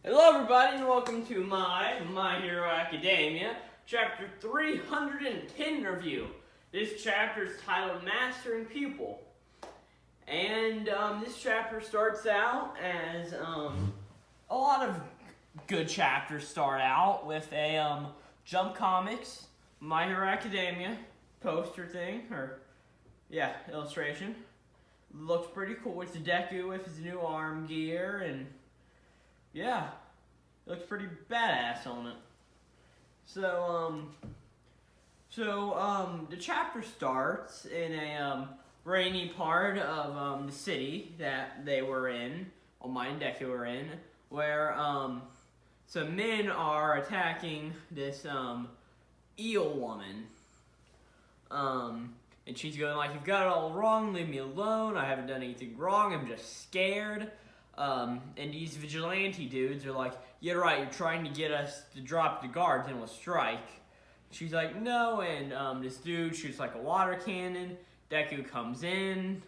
Hello everybody and welcome to My Hero Academia, Chapter 310 review. This chapter is titled Master and Pupil. And this chapter starts out as a lot of good chapters start out with a Jump Comics, My Hero Academia poster thing, illustration. Looks pretty cool. It's Deku with his new arm gear and yeah, it looks pretty badass on it. So the chapter starts in a rainy part of the city that they were in, All Might and Deku were in, where some men are attacking this eel woman. And she's going like, "You've got it all wrong, leave me alone, I haven't done anything wrong, I'm just scared." And these vigilante dudes are like, "Yeah, right, you're trying to get us to drop the guards and we'll strike." She's like, "No," and this dude shoots like a water cannon. Deku comes in,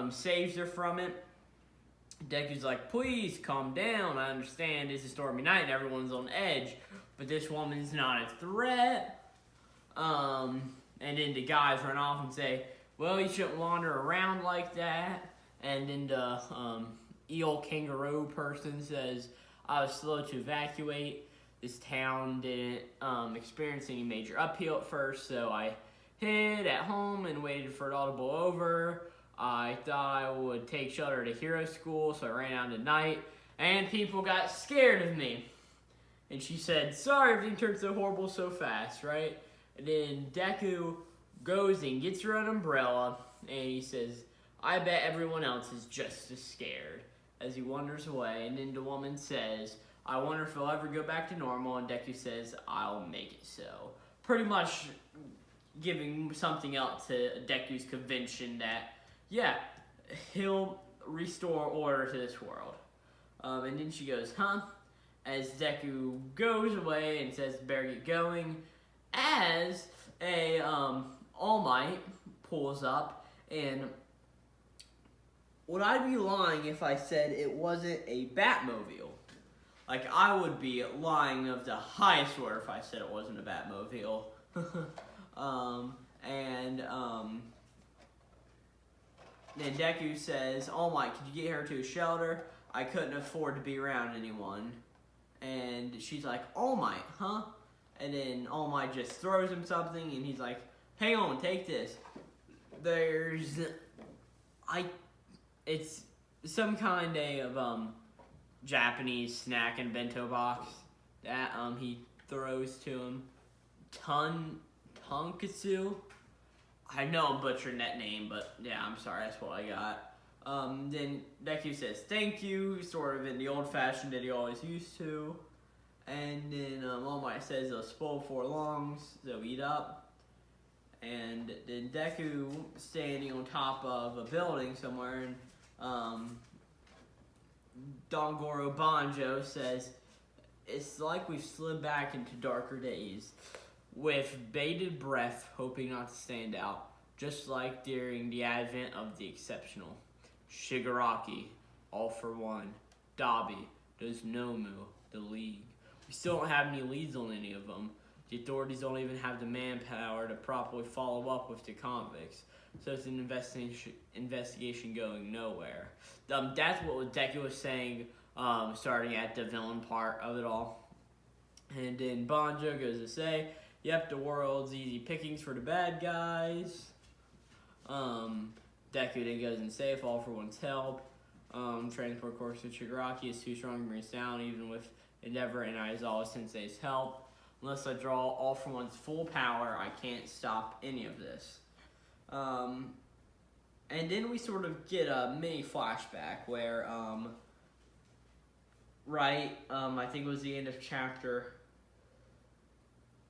saves her from it. Deku's like, "Please, calm down, I understand it's a stormy night and everyone's on edge, but this woman's not a threat." And then the guys run off and say, "Well, you shouldn't wander around like that." And then the eel kangaroo person says, "I was slow to evacuate. This town didn't experience any major upheaval at first, so I hid at home and waited for it all to blow over. I thought I would take shelter at a hero school, so I ran out at night, and people got scared of me." And she said, "Sorry, everything turned so horrible so fast, right?" And then Deku goes and gets her an umbrella, and he says, "I bet everyone else is just as scared," as he wanders away. And then the woman says, "I wonder if he'll ever go back to normal," and Deku says, "I'll make it so." Pretty much giving something else to Deku's conviction that, yeah, he'll restore order to this world. And then she goes, "Huh?" as Deku goes away and says, "Better get going," as a All Might pulls up, and would I be lying if I said it wasn't a Batmobile? Like, I would be lying of the highest order if I said it wasn't a Batmobile. Then Deku says, "All Might, could you get her to a shelter? I couldn't afford to be around anyone." And she's like, "All Might, huh?" And then All Might just throws him something, and he's like, "Hang on, take this." It's some kind of Japanese snack and bento box that he throws to him. Tonkatsu. I know I'm butchering that name, but yeah, I'm sorry, that's what I got. Then Deku says thank you, sort of in the old-fashioned that he always used to. And then All Might says they'll spoil before long, so eat up. And then Deku standing on top of a building somewhere, and Dongoro Banjo says, "It's like we've slid back into darker days, with bated breath, hoping not to stand out, just like during the advent of the exceptional. Shigaraki, All for One, Dabi, there's Nomu, the League. We still don't have any leads on any of them. The authorities don't even have the manpower to properly follow up with the convicts. So it's an investigation going nowhere." That's what Deku was saying, starting at the villain part of it all. And then Banjo goes to say, "Yep, the world's easy pickings for the bad guys." Deku then goes and says, "All for One's help. Transport course with Shigaraki is too strong to bring us down, even with Endeavor and Aizawa Sensei's help. Unless I draw All for One's full power, I can't stop any of this." And then we sort of get a mini flashback where, I think it was the end of chapter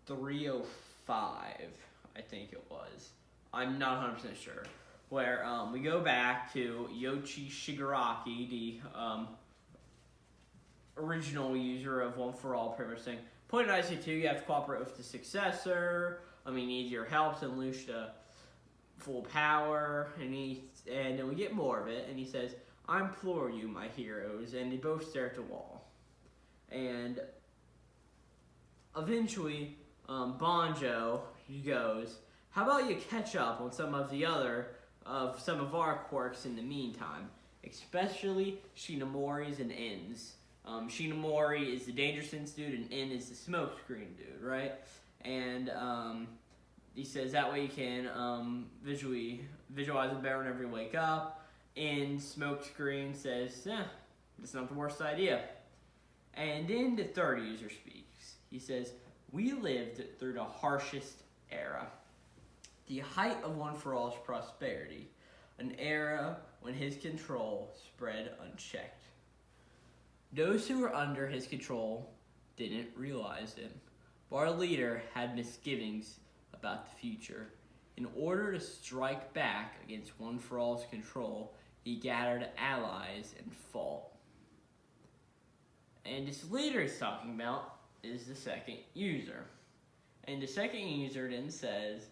305, I think it was. I'm not 100% sure. Where we go back to Yoichi Shigaraki, the original user of One for All, pretty much saying, "Point at IC2, you have to cooperate with the successor. Need your help to unleash the full power." And then we get more of it, and he says, "I implore you, my heroes," and they both stare at the wall. And eventually, Banjo goes, "How about you catch up on some of our quirks in the meantime, especially Shinomori's and N's." Shinomori is the Danger Sense dude, and N is the Smokescreen dude, right? And he says that way you can visualize it better whenever you wake up. And Smokescreen says, it's not the worst idea. And then the third user speaks. He says, "We lived through the harshest era, the height of One For All's prosperity, an era when his control spread unchecked. Those who were under his control didn't realize it, but our leader had misgivings about the future. In order to strike back against One For All's control, he gathered allies and fought." And this leader he's talking about is the second user. And the second user then says,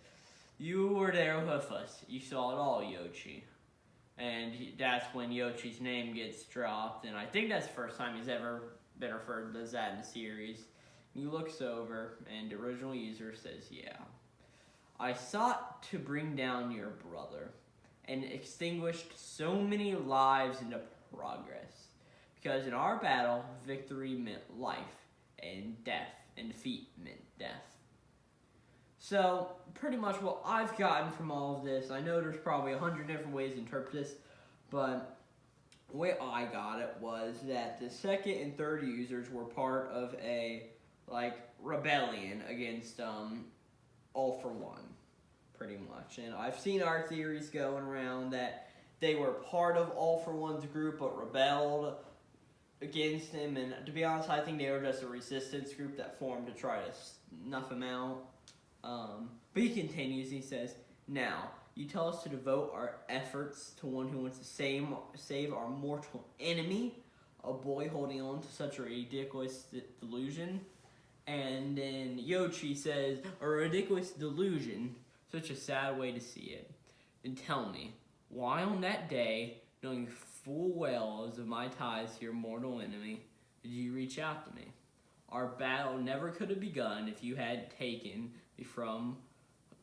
"You were there with us. You saw it all, Yoshi." And that's when Yoshi's name gets dropped. And I think that's the first time he's ever been referred to as that in the series. He looks over, and the original user says, "Yeah. I sought to bring down your brother and extinguished so many lives into progress. Because in our battle, victory meant life, and death, and defeat meant death." So, pretty much what I've gotten from all of this, I know there's probably 100 different ways to interpret this, but the way I got it was that the second and third users were part of a, rebellion against, All For One, pretty much. And I've seen our theories going around that they were part of All For One's group, but rebelled against him, and to be honest, I think they were just a resistance group that formed to try to snuff him out. But he continues, he says, "Now, you tell us to devote our efforts to one who wants to save our mortal enemy, a boy holding on to such a ridiculous delusion." And then Yoshi says, "A ridiculous delusion, such a sad way to see it. And tell me, why on that day, knowing full well as of my ties to your mortal enemy, did you reach out to me? Our battle never could have begun if you had taken me from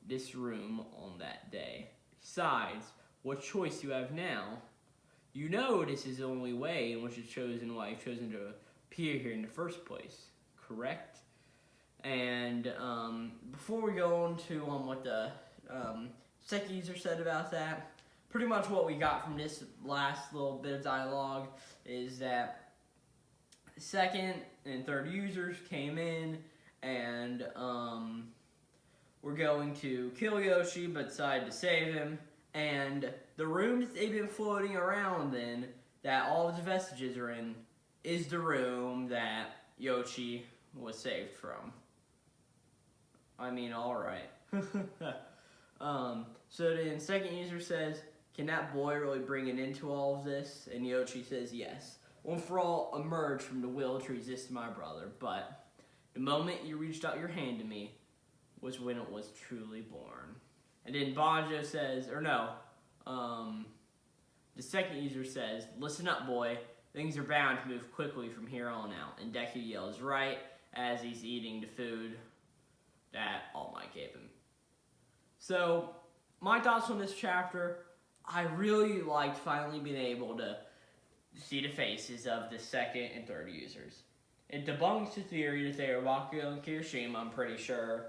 this room on that day. Besides, what choice you have now? You know this is the only way in which you've chosen why you've chosen to appear here in the first place, correct?" And before we go on to what the second user said about that, pretty much what we got from this last little bit of dialogue is that the second and third users came in and were going to kill Yoshi, but decided to save him. And the room that they've been floating around in, that all of the vestiges are in, is the room that Yoshi was saved from. I mean, alright. So then second user says, "Can that boy really bring an end to all of this?" And Yoshi says, "Yes. One For All emerged from the will to resist my brother, but the moment you reached out your hand to me was when it was truly born." And then Banjo says, the second user says, "Listen up, boy. Things are bound to move quickly from here on out." And Deku yells right as he's eating the food that All Might gave him. So, my thoughts on this chapter, I really liked finally being able to see the faces of the second and third users. It debunks the theory that they are Bakugo and Kirishima, I'm pretty sure.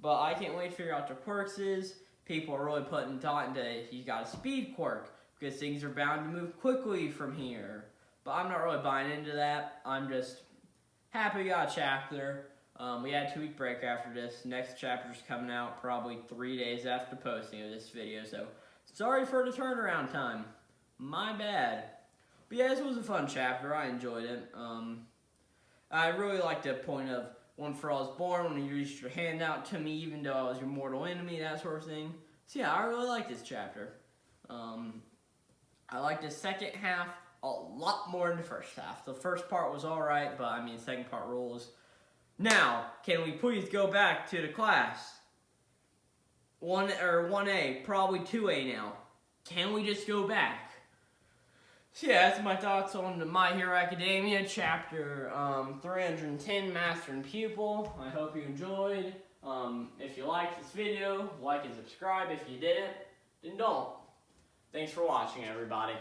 But I can't wait to figure out their quirks is. People are really putting thought into he's got a speed quirk, because things are bound to move quickly from here. But I'm not really buying into that. I'm just happy we got a chapter. We had a 2-week break after this. Next chapter's coming out probably 3 days after posting of this video, so sorry for the turnaround time. My bad. But yeah, this was a fun chapter. I enjoyed it. I really liked the point of One For All is born when you reached your hand out to me, even though I was your mortal enemy, that sort of thing. So yeah, I really like this chapter. I liked the second half a lot more than the first half. The first part was alright, but I mean, the second part rules. Now, can we please go back to the class? 1A, probably 2A now. Can we just go back? So yeah, that's my thoughts on My Hero Academia, chapter 310, Master and Pupil. I hope you enjoyed. If you liked this video, like and subscribe. If you didn't, then don't. Thanks for watching, everybody.